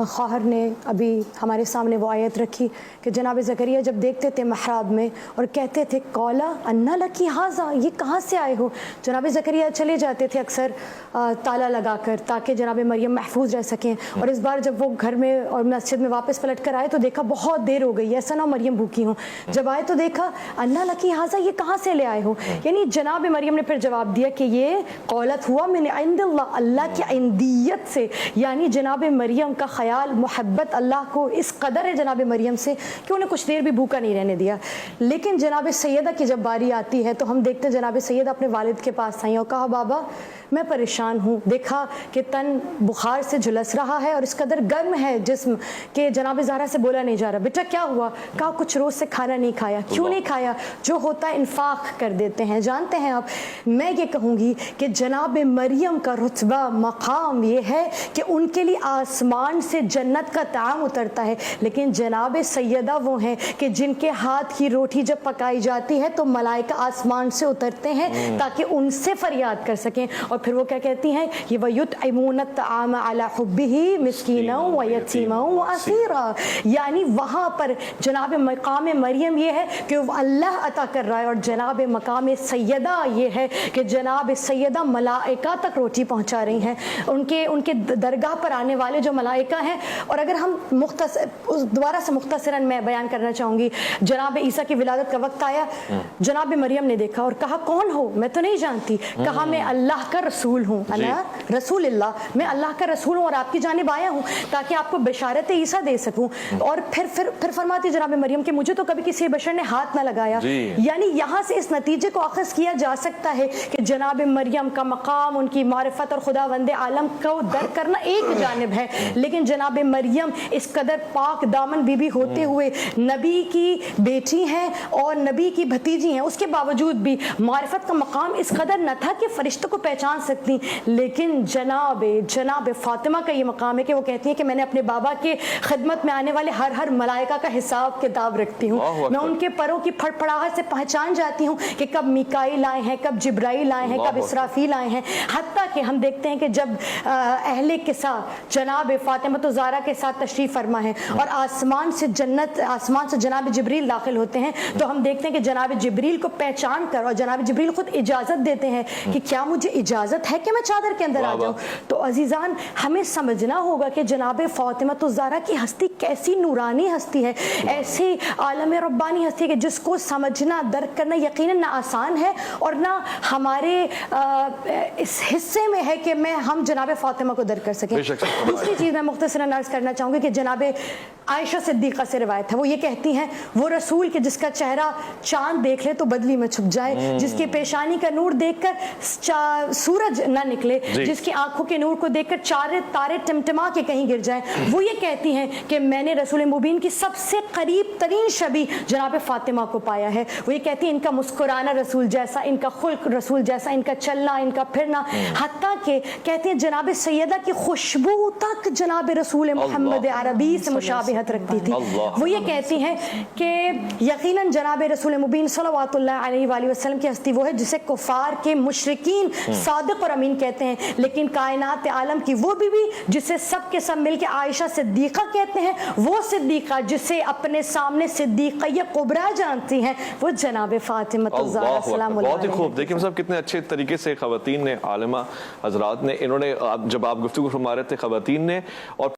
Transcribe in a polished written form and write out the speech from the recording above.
خواہر نے ابھی ہمارے سامنے وہ آیت رکھی کہ جناب زکریا جب دیکھتے تھے محراب میں اور کہتے تھے قولا انا لکی ھذا، یہ کہاں سے آئے ہو؟ جناب زکریا چلے جاتے تھے اکثر تالا لگا کر تاکہ جناب مریم محفوظ رہ سکیں، اور اس بار جب وہ گھر میں اور مسجد میں واپس پلٹ کر آئے تو دیکھا بہت دیر ہو گئی، ایسا نہ مریم بھوکی ہوں۔ جب آئے تو دیکھا انا لکی ھذا، یہ کہاں سے لے آئے ہو؟ یعنی جناب مریم نے پھر جواب دیا کہ یہ قولت ہوا من عند اللہ، اللہ کی عندیت سے، یعنی جناب مریم کا خیال محبت اللہ کو اس قدر ہے جناب مریم سے کہ انہیں کچھ دیر بھی بھوکا نہیں رہنے دیا۔ لیکن جناب سیدہ کی جب باری آتی ہے تو ہم دیکھتے ہیں جناب سیدہ اپنے والد کے پاس آئیں اور کہا بابا میں پریشان ہوں، دیکھا کہ تن بخار سے جھلس رہا ہے اور اس قدر گرم ہے جسم کہ جناب زہرا سے بولا نہیں جا رہا، بیٹا کیا ہوا؟ کہا کچھ روز سے کھانا نہیں کھایا۔ کیوں نہیں کھایا؟ جو ہوتا ہے انفاق کر دیتے ہیں۔ جانتے ہیں آپ میں یہ کہوں گی کہ جناب مریم کا رتبہ مقام یہ ہے کہ ان کے لیے آسمان سے جنت کا طعام اترتا ہے، لیکن جناب سیدہ وہ ہیں کہ جن کے ہاتھ کی روٹی جب پکائی جاتی ہے تو ملائکہ آسمان سے اترتے ہیں تاکہ ان سے فریاد کر سکیں، اور پھر وہ کیا کہتی ہیں یہ وَيُطْعِمُونَ الطَّعَامَ عَلَى حُبِّهِ مِسْكِينًا وَيَتِيمًا وَأَسِيرًا، یعنی وہاں پر جناب مقام مریم یہ ہے کہ وہ اللہ عطا کر رہا ہے، اور جناب مقام سیدہ یہ ہے کہ جناب سیدہ ملائکہ تک روٹی پہنچا رہی ہیں، ان کے درگاہ پر آنے والے جو ملائکہ ہیں۔ اور اگر ہم دوبارہ سے مختصراً میں بیان کرنا چاہوں گی، جناب عیسیٰ کی ولادت کا وقت آیا، جناب مریم نے دیکھا اور کہا کون ہو؟ میں تو نہیں جانتی۔ کہا میں اللہ کا رسول ہوں، انا رسول اللہ، میں اللہ کا رسول ہوں اور آپ کی جانب آیا ہوں تاکہ آپ کو بشارت عیسیٰ دے سکوں۔ اور پھر فرماتی جناب مریم کہ مجھے تو کبھی کسی بشر نے ہاتھ نہ لگایا۔ یعنی یہاں سے اس نتیجے کو اخذ کیا جا سکتا ہے کہ جناب مریم کا مقام، ان کی معرفت اور خداوند عالم کو درک کرنا ایک جانب ہے، لیکن جناب مریم اس قدر پاک دامن بی بی ہوتے ہوئے نبی کی بیٹی ہیں اور نبی کی بھتیجی ہیں، اس کے باوجود بھی معرفت کا مقام اس قدر نہ تھا کہ فرشتوں کو پہچان سکتی، لیکن جناب فاطمہ کا یہ مقام ہے کہ وہ کہتی ہیں کہ میں نے اپنے بابا کے خدمت میں آنے والے ہر ملائکہ کا حساب کتاب رکھتی ہوں، میں ان کے پروں کی پھڑپڑاہٹ سے پہچان جاتی ہوں کہ کب میکائیل آئے ہیں، کب جبرائیل آئے ہیں، کب اسرافیل آئے ہیں، حتیٰ کہ ہم دیکھتے ہیں کہ جب اہل قصہ جناب فاطمہ تو زہرا کے ساتھ تشریف فرما ہے اور آسمان سے جناب جبریل داخل ہوتے ہیں تو ہم دیکھتے ہیں کہ جناب جبریل کو پہچان کر اور جناب جبریل خود اجازت دیتے ہیں کہ کیا مجھے اجازت ہے کہ میں چادر کے اندر آ جاؤں؟ تو عزیزان ہمیں سمجھنا ہوگا کہ جناب فاطمہ تو زہرا کی ہستی کیسی نورانی ہستی ہے، ایسی عالم ربانی ہستی ہے کہ جس کو سمجھنا درک کرنا یقیناً نہ آسان ہے اور نہ ہمارے اس حصے میں ہے کہ ہم جناب فاطمہ کو درک کر سکیں۔ دوسری چیز میں مختصراً عرض کرنا چاہوں گی کہ جناب عائشہ صدیقہ سے روایت ہے، وہ یہ کہتی ہیں وہ رسول کہ جس کا چہرہ چاند دیکھ لے تو بدلی میں چھپ جائے، جس کی پیشانی کا نور دیکھ کر سورج نہ نکلے، جس کی آنکھوں کے نور کو دیکھ کر چارے تارے ٹمٹما کے کہیں گر جائیں۔ وہ یہ کہتی ہیں کہ میں نے رسول مبین کی سب سے قریب ترین شبیہ جناب فاطمہ کو پایا ہے۔ وہ یہ کہتی ہیں ان کا مسکرانا رسول جیسا، ان کا خلق رسول جیسا، ان کا چلنا، ان کا پھرنا، حتیٰ کہ کہتے ہیں جناب سیدہ کی خوشبو تک جناب رسول محمد عربی سے مشابہت رکھتی تھی۔ وہ یہ کہتی ہیں کہ یقیناً جناب رسول مبین صلوات اللہ علیہ وآلہ وسلم کی ہستی وہ ہے جسے کفار کے مشرکین صادق اور امین کہتے ہیں، لیکن کائنات عالم کی وہ بیوی جسے سب کے سب مل کے عائشہ صدیقہ کہتے ہیں، وہ صدیقہ جسے اپنے سامنے صدیقہ کبریٰ جانتی ہیں، وہ جناب فاطمہ الزہرا سلام اللہ علیہا۔ بہت ہی خوب، دیکھیں صاحب کتنے اچھے طریقے سے خواتین نے، عالمہ حضرات نے، انہوں نے جب آپ گفتگو فرما رہے تھے خواتین نے اور